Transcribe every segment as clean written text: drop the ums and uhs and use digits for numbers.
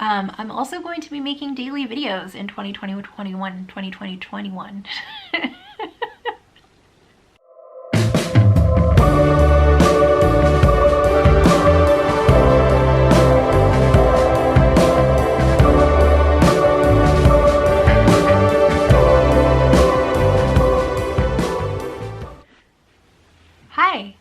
I'm also going to be making daily videos in 2020, 21, 2020, 21. Hi!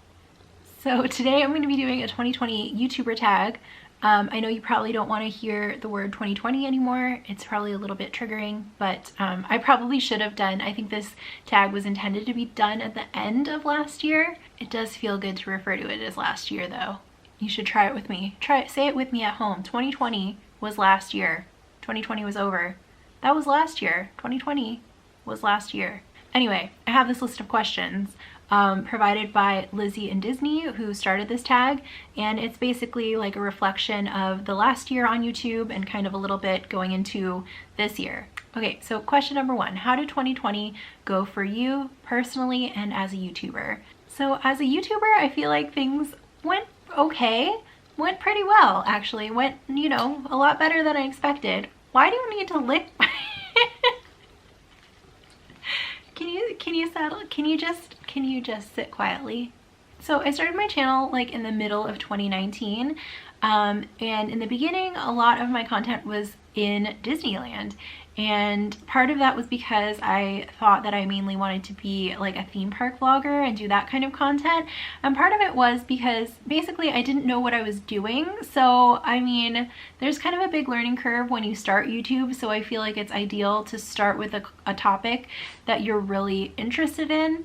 So today I'm going to be doing a 2020 YouTuber tag. I know you probably don't want to hear the word 2020 anymore. It's probably a little bit triggering, but I probably should have done. I think this tag was intended to be done at the end of last year. It does feel good to refer to it as last year though. You should try it with me. Try it, say it with me at home. 2020 was last year. 2020 was over. That was last year. 2020 was last year. Anyway, I have this list of questions provided by Lizzie and Disney, who started this tag, and it's basically like a reflection of the last year on YouTube and kind of a little bit going into this year. Okay, so question number one, how did 2020 go for you personally and as a YouTuber? So as a YouTuber, I feel like things went okay, went pretty well actually, went, you know, a lot better than I expected. Why do you need to lick Can you settle? Can you just sit quietly? So I started my channel like in the middle of 2019, and in the beginning a lot of my content was in Disneyland, and part of that was because I thought that I mainly wanted to be like a theme park vlogger and do that kind of content, and part of it was because basically I didn't know what I was doing. So I mean, there's kind of a big learning curve when you start YouTube, so I feel like it's ideal to start with a topic that you're really interested in,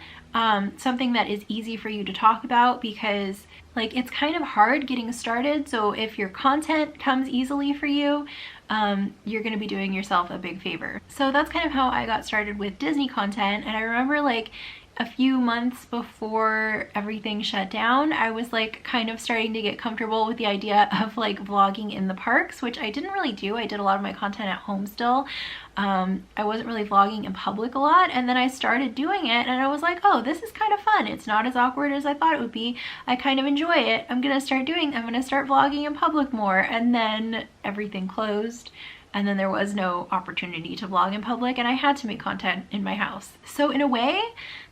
something that is easy for you to talk about, because like it's kind of hard getting started. So if your content comes easily for you, you're going to be doing yourself a big favor. So that's kind of how I got started with Disney content. And I remember like a few months before everything shut down, I was like kind of starting to get comfortable with the idea of like vlogging in the parks, which I didn't really do. I did a lot of my content at home still. I wasn't really vlogging in public a lot, and then I started doing it and I was like, oh, this is kind of fun. It's not as awkward as I thought it would be. I kind of enjoy it. I'm gonna start vlogging in public more. And then everything closed, and then there was no opportunity to vlog in public, and I had to make content in my house. So in a way,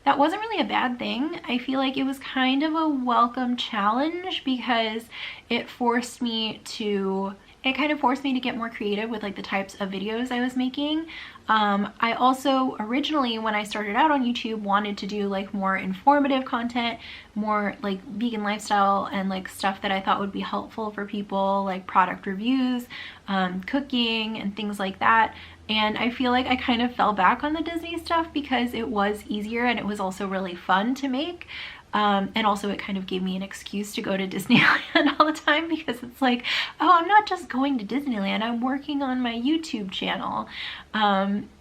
that wasn't really a bad thing. I feel like it was kind of a welcome challenge because it forced me to get more creative with like the types of videos I was making. I also originally, when I started out on YouTube, wanted to do like more informative content, more like vegan lifestyle and like stuff that I thought would be helpful for people, like product reviews, cooking and things like that. And I feel like I kind of fell back on the Disney stuff because it was easier and it was also really fun to make. And also it kind of gave me an excuse to go to Disneyland all the time, because it's like, oh, I'm not just going to Disneyland, I'm working on my YouTube channel.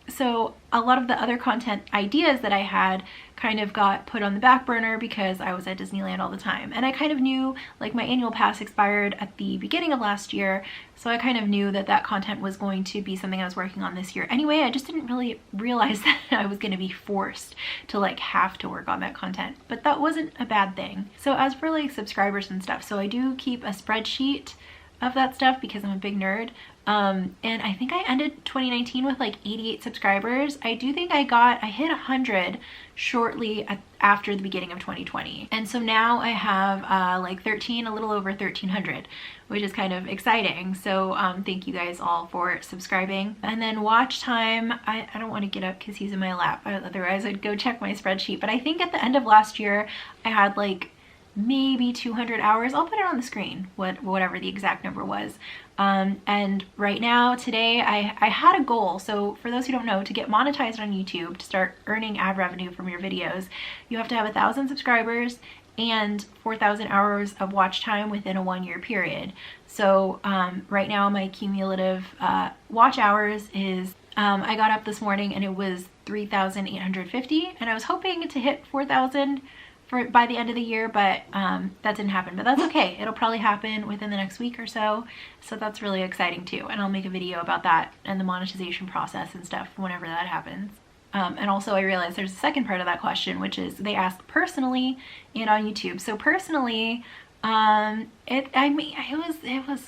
So a lot of the other content ideas that I had kind of got put on the back burner because I was at Disneyland all the time. And I kind of knew, like, my annual pass expired at the beginning of last year, so I kind of knew that that content was going to be something I was working on this year anyway. I just didn't really realize that I was going to be forced to like have to work on that content, but that wasn't a bad thing. So as for like subscribers and stuff, so I do keep a spreadsheet of that stuff because I'm a big nerd. And I think I ended 2019 with like 88 subscribers. I do think I hit 100 shortly after the beginning of 2020. And so now I have like a little over 1,300, which is kind of exciting. So thank you guys all for subscribing. And then watch time, I don't want to get up because he's in my lap, otherwise I'd go check my spreadsheet. But I think at the end of last year, I had like maybe 200 hours. I'll put it on the screen, whatever the exact number was. And right now, today, I had a goal. So for those who don't know, to get monetized on YouTube, to start earning ad revenue from your videos, you have to have 1,000 subscribers and 4,000 hours of watch time within a 1-year period. So right now, my cumulative watch hours is, I got up this morning and it was 3,850, and I was hoping to hit 4,000 by the end of the year, but that didn't happen. But that's okay. It'll probably happen within the next week or so. So that's really exciting too. And I'll make a video about that and the monetization process and stuff whenever that happens. And also I realized there's a second part of that question, which is they ask personally and on YouTube. So personally, it was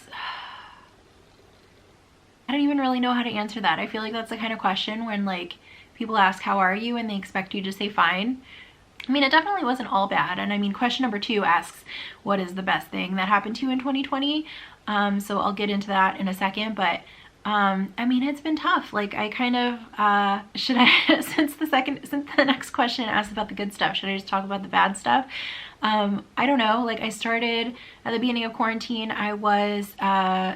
don't even really know how to answer that. I feel like that's the kind of question when like people ask how are you and they expect you to say fine. I mean, it definitely wasn't all bad. And I mean, question number 2 asks, what is the best thing that happened to you in 2020? So I'll get into that in a second, but I mean, it's been tough. Like I kind of, should I, since the next question asks about the good stuff, should I just talk about the bad stuff? I don't know. Like I started at the beginning of quarantine, I was,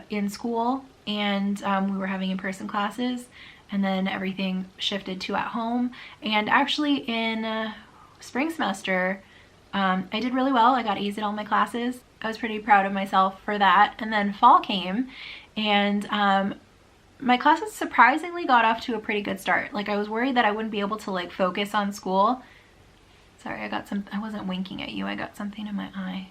in school and, we were having in-person classes, and then everything shifted to at home. And actually in, spring semester, I did really well. I got A's at all my classes. I was pretty proud of myself for that. And then fall came and my classes surprisingly got off to a pretty good start. Like I was worried that I wouldn't be able to like focus on school. Sorry, I wasn't winking at you. I got something in my eye.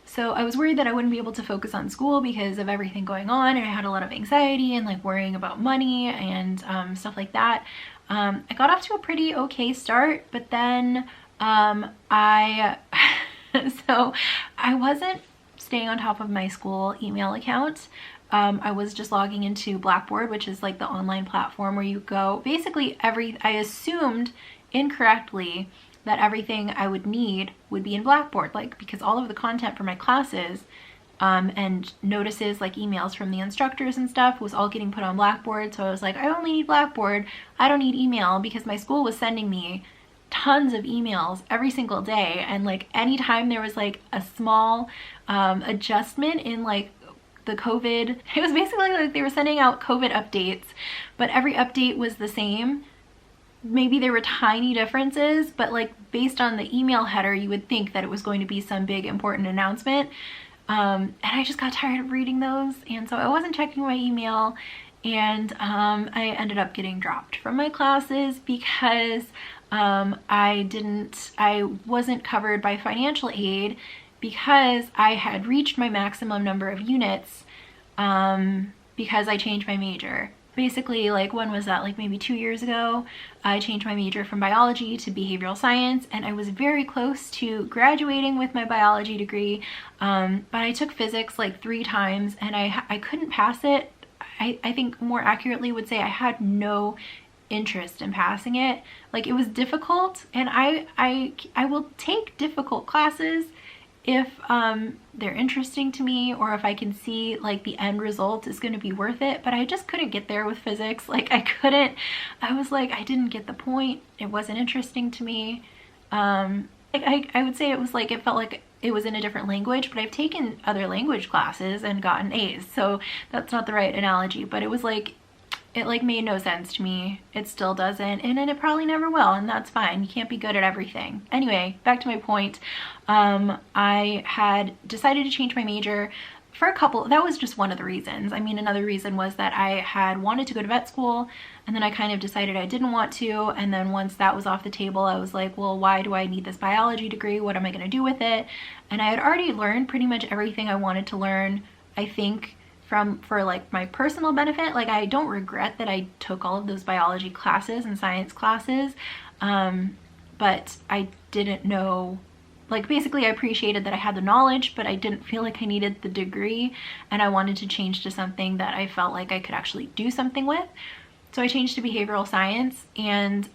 So I was worried that I wouldn't be able to focus on school because of everything going on, and I had a lot of anxiety and like worrying about money and stuff like that. I got off to a pretty okay start, but then so I wasn't staying on top of my school email account. I was just logging into Blackboard, which is like the online platform where you go, basically I assumed incorrectly that everything I would need would be in Blackboard, like because all of the content for my classes and notices like emails from the instructors and stuff was all getting put on Blackboard. So I was like, I only need Blackboard. I don't need email, because my school was sending me tons of emails every single day. And like anytime there was like a small adjustment in like the COVID, it was basically like they were sending out COVID updates, but every update was the same. Maybe there were tiny differences, but like based on the email header, you would think that it was going to be some big important announcement. And I just got tired of reading those, and so I wasn't checking my email, and I ended up getting dropped from my classes because I wasn't covered by financial aid because I had reached my maximum number of units because I changed my major. Basically, like, when was that? Like maybe 2 years ago, I changed my major from biology to behavioral science, and I was very close to graduating with my biology degree, but I took physics like 3 times and I couldn't pass it. I think more accurately would say I had no interest in passing it. Like, it was difficult, and I will take difficult classes if they're interesting to me, or if I can see like the end result is going to be worth it. But I just couldn't get there with physics. Like I was like, I didn't get the point. It wasn't interesting to me. Like I would say it was like, it felt like it was in a different language, but I've taken other language classes and gotten A's, so that's not the right analogy. But it was like, it like made no sense to me. It still doesn't, and it probably never will, and that's fine. You can't be good at everything. Anyway, back to my point. I had decided to change my major for a couple, that was just one of the reasons. I mean, another reason was that I had wanted to go to vet school, and then I kind of decided I didn't want to, and then once that was off the table, I was like, well, why do I need this biology degree? What am I going to do with it? And I had already learned pretty much everything I wanted to learn, I think, for like my personal benefit. Like, I don't regret that I took all of those biology classes and science classes, but I didn't know, like, basically I appreciated that I had the knowledge, but I didn't feel like I needed the degree, and I wanted to change to something that I felt like I could actually do something with. So I changed to behavioral science, and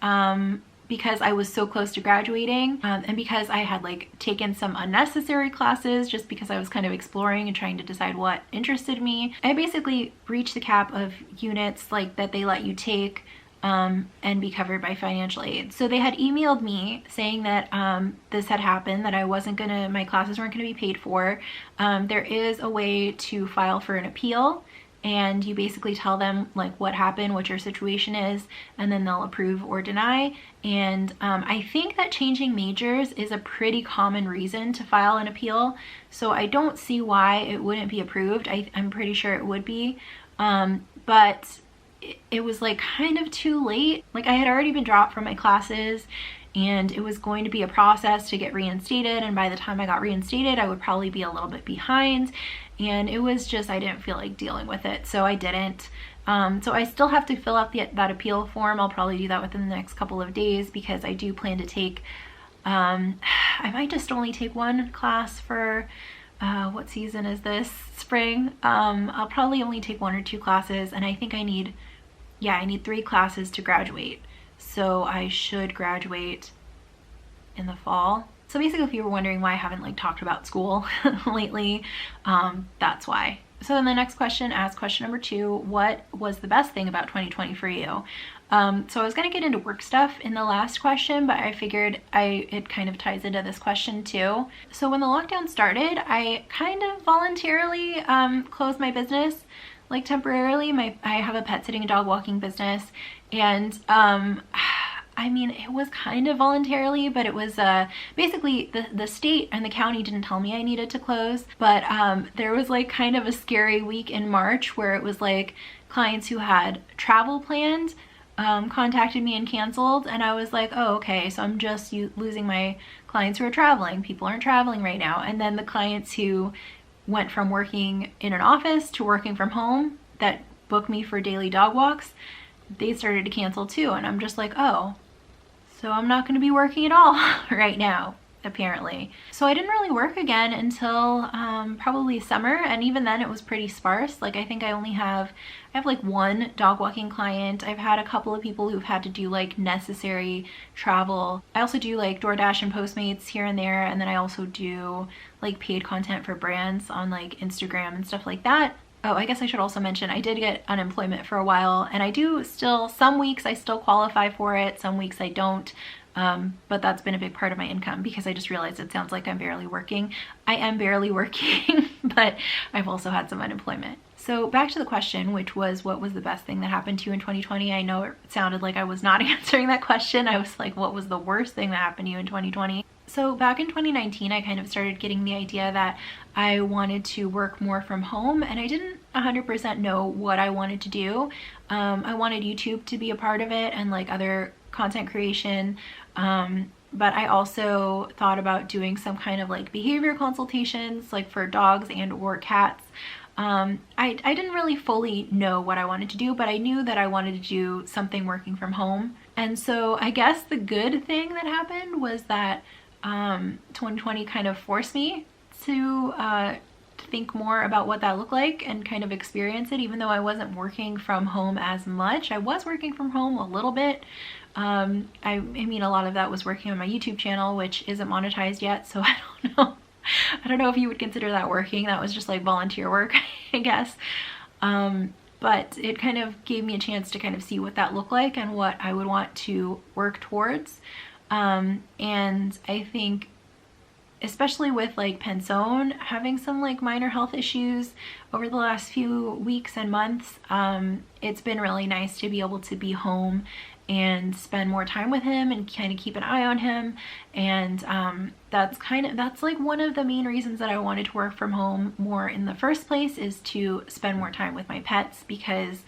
because I was so close to graduating, and because I had like taken some unnecessary classes just because I was kind of exploring and trying to decide what interested me, I basically reached the cap of units like that they let you take and be covered by financial aid. So they had emailed me saying that this had happened, that I wasn't gonna, my classes weren't gonna be paid for. There is a way to file for an appeal, and you basically tell them like what happened, what your situation is, and then they'll approve or deny. And I think that changing majors is a pretty common reason to file an appeal, so I don't see why it wouldn't be approved. I'm pretty sure it would be, but it was like kind of too late. Like, I had already been dropped from my classes, and it was going to be a process to get reinstated, and by the time I got reinstated I would probably be a little bit behind, and it was just, I didn't feel like dealing with it, so I didn't. So I still have to fill out that appeal form. I'll probably do that within the next couple of days, because I do plan to take, I might just only take one class for what season is this? Spring. I'll probably only take 1 or 2 classes, and I think I need 3 classes to graduate. So I should graduate in the fall. So basically, if you were wondering why I haven't like talked about school lately, that's why. So then the next question asks, question number 2, what was the best thing about 2020 for you? So I was gonna get into work stuff in the last question, but I figured it kind of ties into this question too. So when the lockdown started, I kind of voluntarily closed my business, like temporarily. I have a pet sitting and dog walking business, and I mean, it was kind of voluntarily, but it was basically the state and the county didn't tell me I needed to close, but there was like kind of a scary week in March where it was like clients who had travel planned contacted me and canceled, and I was like, oh, okay, so I'm just losing my clients who are traveling. People aren't traveling right now. And then the clients who went from working in an office to working from home that booked me for daily dog walks, they started to cancel too. And I'm just like, oh, so I'm not going to be working at all right now, apparently. So I didn't really work again until probably summer, and even then it was pretty sparse. Like I think I have like 1 dog walking client. I've had a couple of people who've had to do like necessary travel. I also do like DoorDash and Postmates here and there, and then I also do like paid content for brands on like Instagram and stuff like that. Oh, I guess I should also mention I did get unemployment for a while, and I do still, some weeks I still qualify for it, some weeks I don't, but that's been a big part of my income because I just realized it sounds like I'm barely working. I am barely working, but I've also had some unemployment. So back to the question, which was what was the best thing that happened to you in 2020? I know it sounded like I was not answering that question. I was like, what was the worst thing that happened to you in 2020? So back in 2019, I kind of started getting the idea that I wanted to work more from home, and I didn't 100% know what I wanted to do. I wanted YouTube to be a part of it and like other content creation. But I also thought about doing some kind of like behavior consultations like for dogs and or cats. I didn't really fully know what I wanted to do, but I knew that I wanted to do something working from home. And so I guess the good thing that happened was that 2020 kind of forced me to think more about what that looked like and kind of experience it, even though I wasn't working from home as much. I was working from home a little bit. I mean, a lot of that was working on my YouTube channel, which isn't monetized yet, so I don't know. I don't know if you would consider that working. That was just like volunteer work, I guess. But it kind of gave me a chance to kind of see what that looked like and what I would want to work towards. And I think especially with like Pensone having some like minor health issues over the last few weeks and months, it's been really nice to be able to be home and spend more time with him and kind of keep an eye on him. And that's like one of the main reasons that I wanted to work from home more in the first place, is to spend more time with my pets, because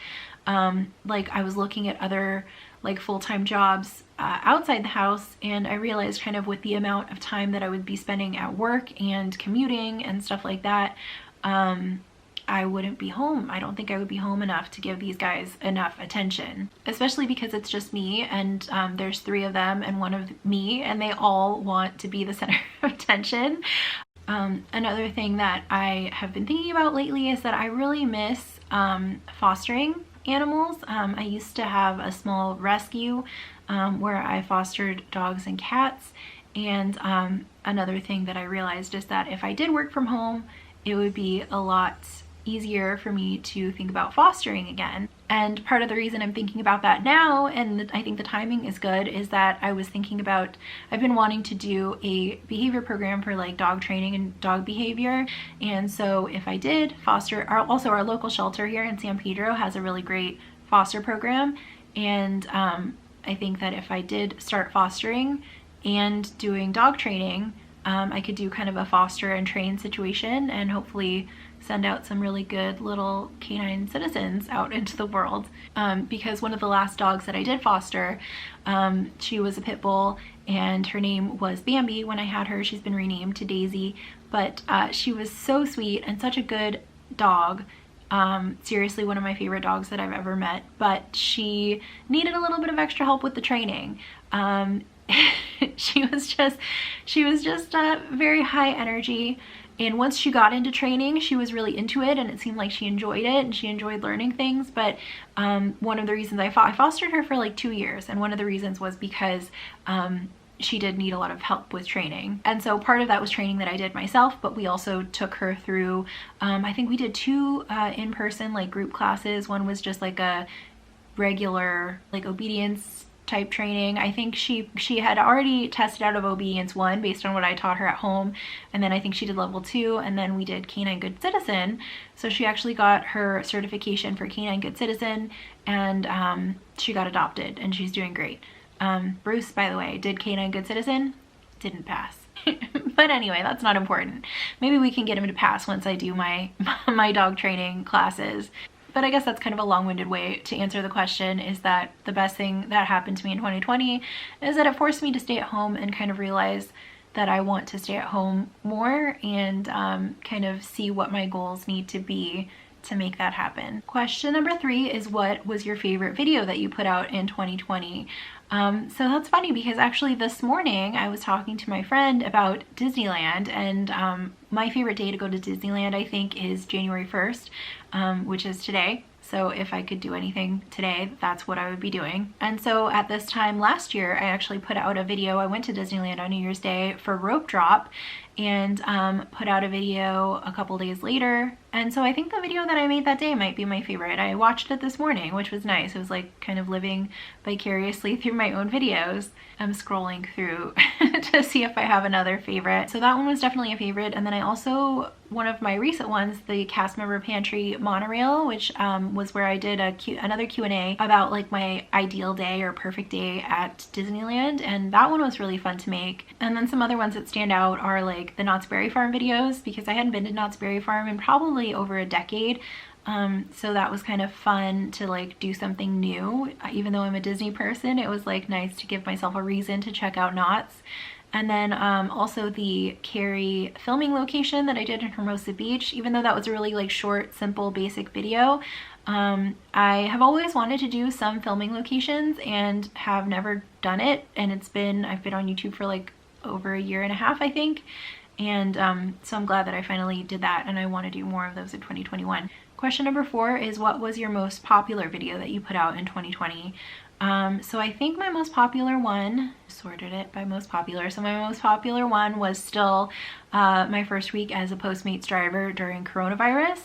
like I was looking at other like full-time jobs outside the house, and I realized kind of with the amount of time that I would be spending at work and commuting and stuff like that, I wouldn't be home. I don't think I would be home enough to give these guys enough attention, especially because it's just me, and there's 3 of them and 1 of me, and they all want to be the center of attention. Another thing that I have been thinking about lately is that I really miss fostering animals. I used to have a small rescue where I fostered dogs and cats, and another thing that I realized is that if I did work from home, it would be a lot easier for me to think about fostering again. And part of the reason I'm thinking about that now, and I think the timing is good, is that I was thinking about, I've been wanting to do a behavior program for like dog training and dog behavior. And so if I did foster, also our local shelter here in San Pedro has a really great foster program. And I think that if I did start fostering and doing dog training, I could do kind of a foster and train situation and hopefully send out some really good little canine citizens out into the world. Because one of the last dogs that I did foster, she was a pit bull, and her name was Bambi when I had her. She's been renamed to Daisy, but she was so sweet and such a good dog. Seriously, one of my favorite dogs that I've ever met, but she needed a little bit of extra help with the training. She was just very high energy, And once she got into training, she was really into it, and it seemed like she enjoyed it and she enjoyed learning things. But one of the reasons I fostered her for like 2 years, and one of the reasons was because she did need a lot of help with training. And so part of that was training that I did myself, but we also took her through, I think we did 2 in-person like group classes. One was just like a regular like obedience type training. I think she had already tested out of obedience 1 based on what I taught her at home, and then I think she did level 2, and then we did canine good citizen. So she actually got her certification for canine good citizen, and she got adopted, and she's doing great. Bruce, by the way, did canine good citizen, didn't pass. But anyway, that's not important. Maybe we can get him to pass once I do my dog training classes. But I guess that's kind of a long-winded way to answer the question, is that the best thing that happened to me in 2020 is that it forced me to stay at home and kind of realize that I want to stay at home more, and kind of see what my goals need to be to make that happen. Question number 3 is, what was your favorite video that you put out in 2020? So that's funny, because actually this morning I was talking to my friend about Disneyland, and my favorite day to go to Disneyland, I think, is January 1st, which is today. So if I could do anything today, that's what I would be doing. And so at this time last year, I actually put out a video. I went to Disneyland on New Year's Day for rope drop, and put out a video a couple days later. And so I think the video that I made that day might be my favorite. I watched it this morning, which was nice. It was like kind of living vicariously through my own videos. I'm scrolling through to see if I have another favorite. So that one was definitely a favorite. And then I also, one of my recent ones, the cast member pantry monorail, which was where I did another Q&A about like my ideal day or perfect day at Disneyland, and that one was really fun to make. And then some other ones that stand out are like the Knott's Berry Farm videos, because I hadn't been to Knott's Berry Farm in probably over a decade. So that was kind of fun to like do something new. Even though I'm a Disney person, it was like nice to give myself a reason to check out Knott's. And then also the Carrie filming location that I did in Hermosa Beach, even though that was a really like short, simple, basic video. I have always wanted to do some filming locations and have never done it. And I've been on YouTube for like over 1.5 years, I think. And so I'm glad that I finally did that, and I want to do more of those in 2021. Question number 4 is, what was your most popular video that you put out in 2020? So I think my most popular one, sorted it by most popular. So my most popular one was still my first week as a Postmates driver during coronavirus.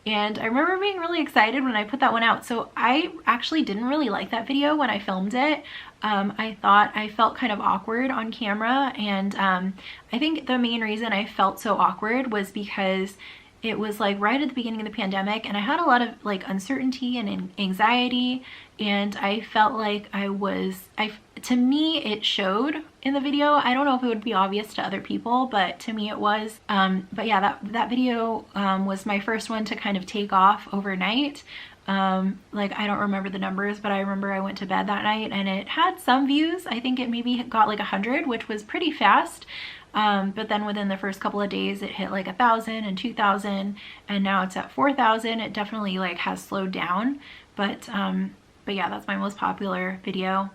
And I remember being really excited when I put that one out. So I actually didn't really like that video when I filmed it. I thought I felt kind of awkward on camera, and I think the main reason I felt so awkward was because it was like right at the beginning of the pandemic, and I had a lot of like uncertainty and anxiety, and I felt like to me it showed in the video. I don't know if it would be obvious to other people, but to me it was. But yeah, that video was my first one to kind of take off overnight. Like I don't remember the numbers, but I remember I went to bed that night and it had some views. I think it maybe got like 100, which was pretty fast. But then within the first couple of days it hit like 1,000 and 2,000, and now it's at 4,000. It definitely like has slowed down, but yeah, that's my most popular video.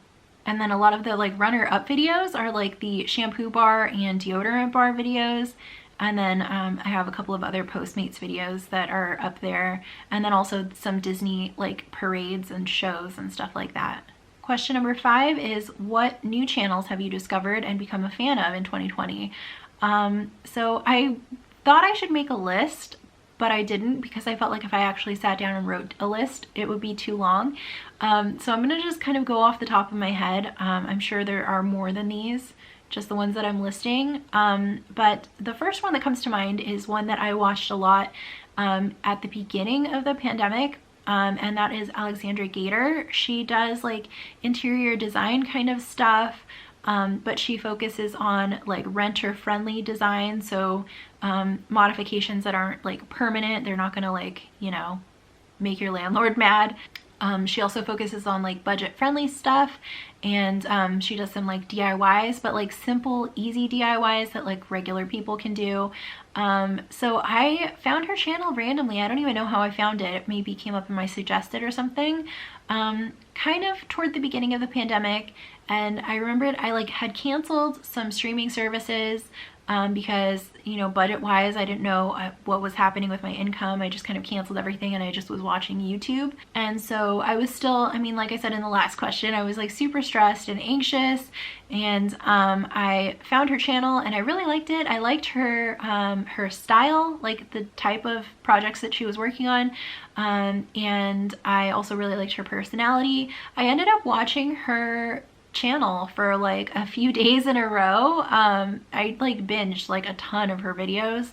And then a lot of the like runner-up videos are like the shampoo bar and deodorant bar videos. And then I have a couple of other Postmates videos that are up there. And then also some Disney like parades and shows and stuff like that. Question number 5 is, what new channels have you discovered and become a fan of in 2020? So I thought I should make a list, but I didn't, because I felt like if I actually sat down and wrote a list, it would be too long. So I'm gonna just kind of go off the top of my head. I'm sure there are more than these, just the ones that I'm listing. But the first one that comes to mind is one that I watched a lot at the beginning of the pandemic. And that is Alexandra Gator. She does like interior design kind of stuff, but she focuses on like renter friendly design. So modifications that aren't like permanent. They're not gonna like, you know, make your landlord mad. She also focuses on like budget friendly stuff, and she does some like DIYs, but like simple, easy DIYs that like regular people can do. So I found her channel randomly. I don't even know how I found it. It maybe came up in my suggested or something, kind of toward the beginning of the pandemic. And I remembered I like had canceled some streaming services because, you know, budget wise, I didn't know what was happening with my income. I just kind of canceled everything and I just was watching YouTube. And so I was still, I mean, like I said in the last question, I was like super stressed and anxious, and I found her channel and I really liked it. I liked her her style, like the type of projects that she was working on, and I also really liked her personality. I ended up watching her channel for like a few days in a row. I like binged like a ton of her videos,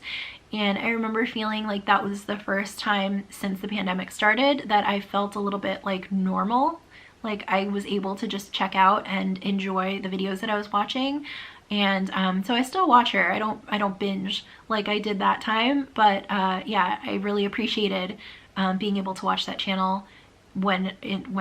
and I remember feeling like that was the first time since the pandemic started that I felt a little bit like normal. Like I was able to just check out and enjoy the videos that I was watching. And so I still watch her. I don't binge like I did that time, but yeah, I really appreciated being able to watch that channel when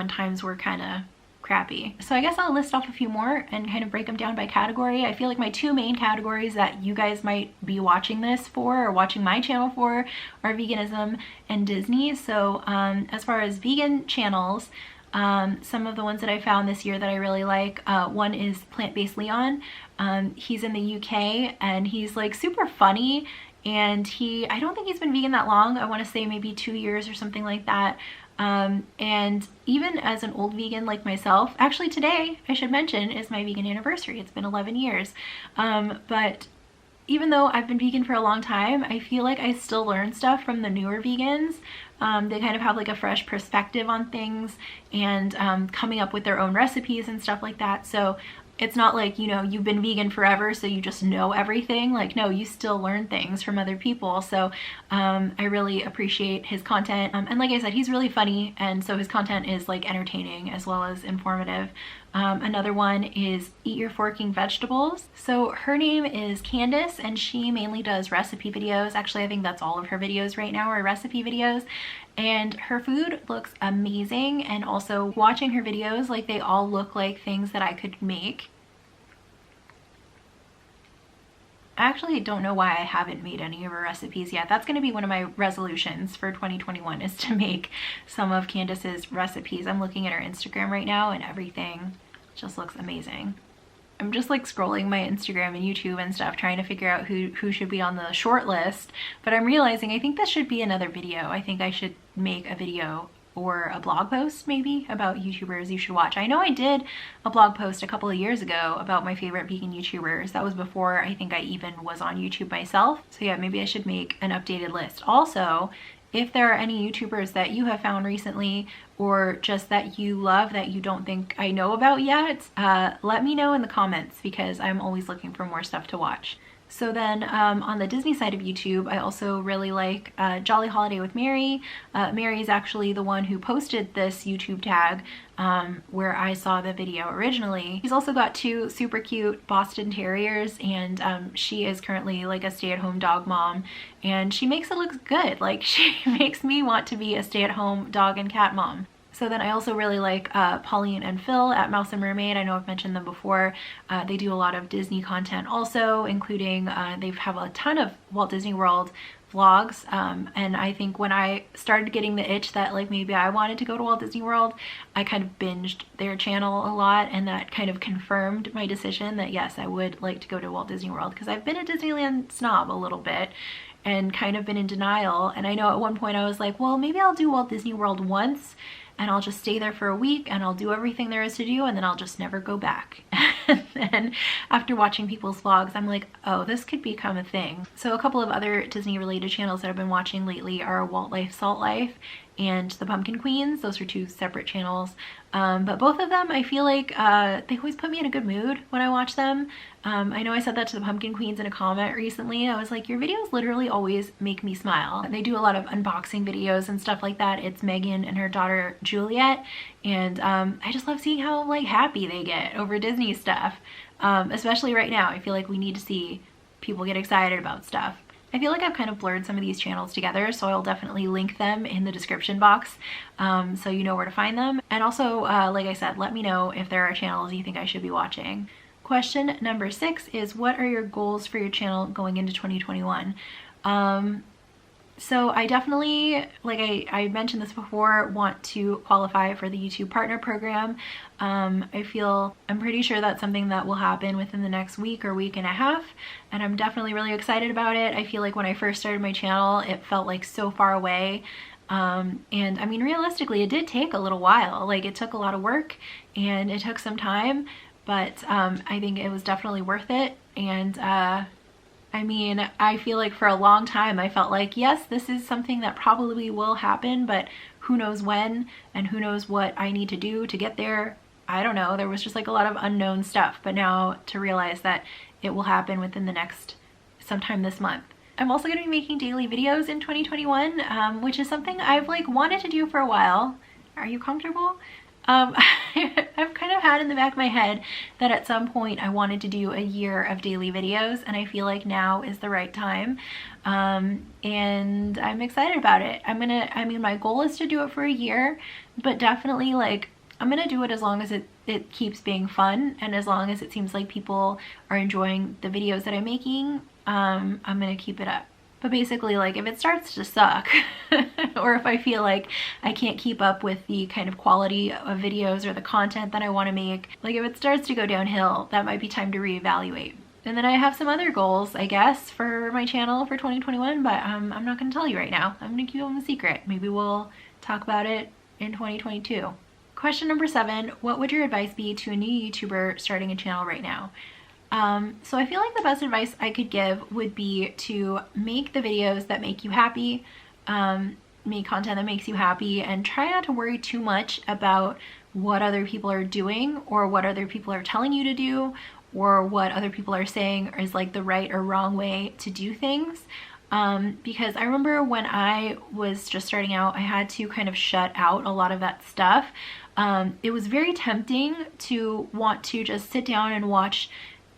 times were kind of crappy. So I guess I'll list off a few more and kind of break them down by category. I feel like my two main categories that you guys might be watching this for or watching my channel for are veganism and Disney. So as far as vegan channels, some of the ones that I found this year that I really like, one is Plant-Based Leon. He's in the UK and he's like super funny, and I don't think he's been vegan that long. I want to say maybe 2 years or something like that. And even as an old vegan like myself, actually today, I should mention, is my vegan anniversary. It's been 11 years. But even though I've been vegan for a long time, I feel like I still learn stuff from the newer vegans. They kind of have like a fresh perspective on things, and coming up with their own recipes and stuff like that. So it's not like, you know, you've been vegan forever so you just know everything. Like, no, you still learn things from other people. So I really appreciate his content. And like I said, he's really funny, and so his content is like entertaining as well as informative. Another one is Eat Your Forking Vegetables. So her name is Candace, and she mainly does recipe videos. Actually, I think that's all of her videos right now are recipe videos. And her food looks amazing, and also watching her videos, like they all look like things that I could make. I actually don't know why I haven't made any of her recipes yet. That's going to be one of my resolutions for 2021, is to make some of Candace's recipes. I'm looking at her Instagram right now and everything just looks amazing. I'm just like scrolling my Instagram and YouTube and stuff, trying to figure out who should be on the short list, but I'm realizing I think this should be another video. I think I should make a video or a blog post maybe about YouTubers you should watch. I know I did a blog post a couple of years ago about my favorite vegan YouTubers. That was before I think I even was on YouTube myself. So yeah, maybe I should make an updated list. Also, if there are any YouTubers that you have found recently, or just that you love that you don't think I know about yet, let me know in the comments, because I'm always looking for more stuff to watch. So then on the Disney side of YouTube, I also really like Jolly Holiday with Mary. Mary is actually the one who posted this YouTube tag where I saw the video originally. She's also got two super cute Boston Terriers, and she is currently like a stay-at-home dog mom, and she makes it look good. Like, she makes me want to be a stay-at-home dog and cat mom. So then I also really like Pauline and Phil at Mouse and Mermaid. I know I've mentioned them before. They do a lot of Disney content also, including they have a ton of Walt Disney World vlogs, and I think when I started getting the itch that like maybe I wanted to go to Walt Disney World, I kind of binged their channel a lot, and that kind of confirmed my decision that yes, I would like to go to Walt Disney World, because I've been a Disneyland snob a little bit and kind of been in denial. And I know at one point I was like, well, maybe I'll do Walt Disney World once and I'll just stay there for a week and I'll do everything there is to do, and then I'll just never go back. And then after watching people's vlogs, I'm like, oh, this could become a thing. So a couple of other Disney related channels that I've been watching lately are Walt Life, Salt Life, and the Pumpkin Queens. Those are two separate channels. But both of them, I feel like they always put me in a good mood when I watch them. I know I said that to the Pumpkin Queens in a comment recently. I was like, your videos literally always make me smile. They do a lot of unboxing videos and stuff like that. It's Megan and her daughter Juliet, and I just love seeing how like happy they get over Disney stuff. Especially right now, I feel like we need to see people get excited about stuff. I feel like I've kind of blurred some of these channels together, so I'll definitely link them in the description box so you know where to find them. And also, like I said, let me know if there are channels you think I should be watching. Question number 6 is, what are your goals for your channel going into 2021? So I definitely, like I mentioned this before, want to qualify for the YouTube Partner Program. I'm pretty sure that's something that will happen within the next week or week and a half, and I'm definitely really excited about it. I feel like when I first started my channel, it felt like so far away. And I mean, realistically, it did take a little while. Like, it took a lot of work and it took some time, but I think it was definitely worth it. And I mean, I feel like for a long time I felt like, yes, this is something that probably will happen, but who knows when and who knows what I need to do to get there. I don't know. There was just like a lot of unknown stuff, but now to realize that it will happen within the next sometime this month. I'm also going to be making daily videos in 2021, which is something I've like wanted to do for a while. Are you comfortable? I've kind of had in the back of my head that at some point I wanted to do a year of daily videos, and I feel like now is the right time. And I'm excited about it. I mean, my goal is to do it for a year, but definitely like I'm gonna do it as long as it keeps being fun, and as long as it seems like people are enjoying the videos that I'm making. I'm gonna keep it up. But basically, like, if it starts to suck or if I feel like I can't keep up with the kind of quality of videos or the content that I want to make, like if it starts to go downhill, that might be time to reevaluate. And then I have some other goals, I guess, for my channel for 2021, but I'm not going to tell you right now. I'm going to keep them a secret. Maybe we'll talk about it in 2022. Question number 7, what would your advice be to a new YouTuber starting a channel right now? So I feel like the best advice I could give would be to make the videos that make you happy, make content that makes you happy, and try not to worry too much about what other people are doing or what other people are telling you to do or what other people are saying is like the right or wrong way to do things. Because I remember when I was just starting out, I had to kind of shut out a lot of that stuff. It was very tempting to want to just sit down and watch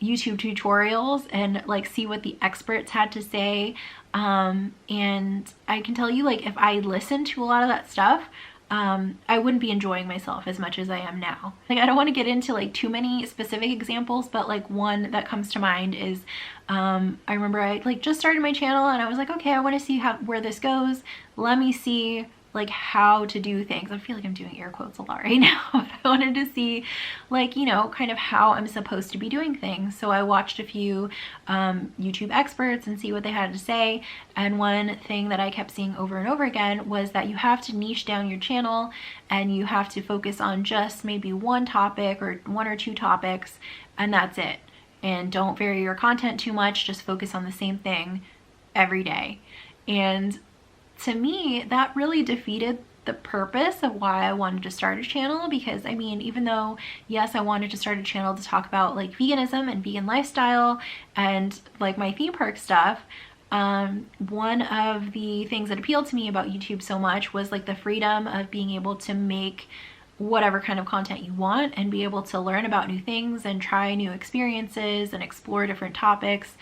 YouTube tutorials and like see what the experts had to say, and I can tell you, like, if I listened to a lot of that stuff, I wouldn't be enjoying myself as much as I am now. Like, I don't want to get into like too many specific examples, but like one that comes to mind is I remember I like just started my channel and I was like, okay, I want to see where this goes. Let me see like how to do things. I feel like I'm doing air quotes a lot right now, but I wanted to see, like, you know, kind of how I'm supposed to be doing things. So I watched a few YouTube experts and see what they had to say. And one thing that I kept seeing over and over again was that you have to niche down your channel and you have to focus on just maybe one topic or one or two topics, and that's it. And don't vary your content too much, just focus on the same thing every day. And to me, that really defeated the purpose of why I wanted to start a channel, because I mean, even though yes, I wanted to start a channel to talk about like veganism and vegan lifestyle and like my theme park stuff, one of the things that appealed to me about YouTube so much was like the freedom of being able to make whatever kind of content you want and be able to learn about new things and try new experiences and explore different topics.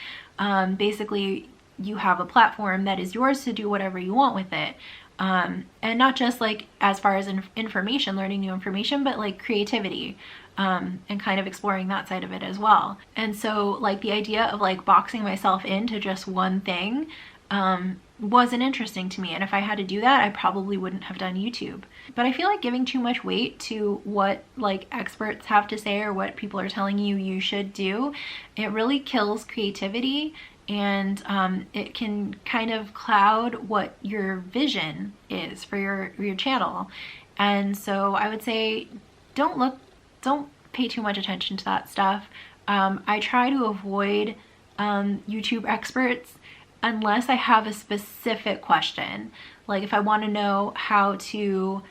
Basically, you have a platform that is yours to do whatever you want with it. And not just like as far as information, learning new information, but like creativity, and kind of exploring that side of it as well. And so like the idea of like boxing myself into just one thing wasn't interesting to me. And if I had to do that, I probably wouldn't have done YouTube. But I feel like giving too much weight to what like experts have to say or what people are telling you you should do, it really kills creativity. And it can kind of cloud what your vision is for your channel. And so I would say don't pay too much attention to that stuff. I try to avoid YouTube experts unless I have a specific question. Like if I want to know how to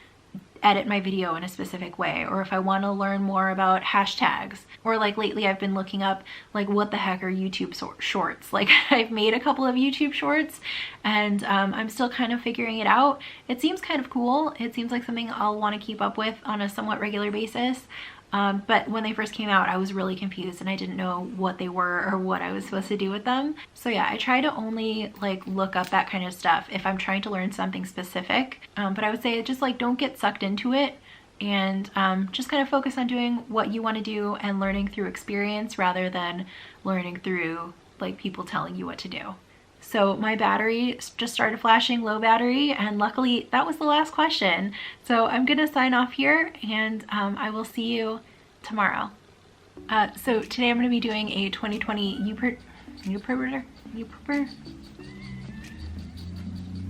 edit my video in a specific way, or if I want to learn more about hashtags, or like lately I've been looking up like what the heck are YouTube shorts. Like I've made a couple of YouTube shorts and I'm still kind of figuring it out. It seems kind of cool. It seems like something I'll want to keep up with on a somewhat regular basis. But when they first came out, I was really confused and I didn't know what they were or what I was supposed to do with them. So yeah, I try to only like look up that kind of stuff if I'm trying to learn something specific. But I would say just like don't get sucked into it, and just kind of focus on doing what you want to do and learning through experience rather than learning through like people telling you what to do. So my battery just started flashing low battery, and luckily that was the last question. So I'm gonna sign off here, and I will see you tomorrow. So today I'm gonna be doing a 2020 U-pooper.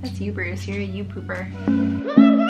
That's you, Bruce. You're a U-pooper.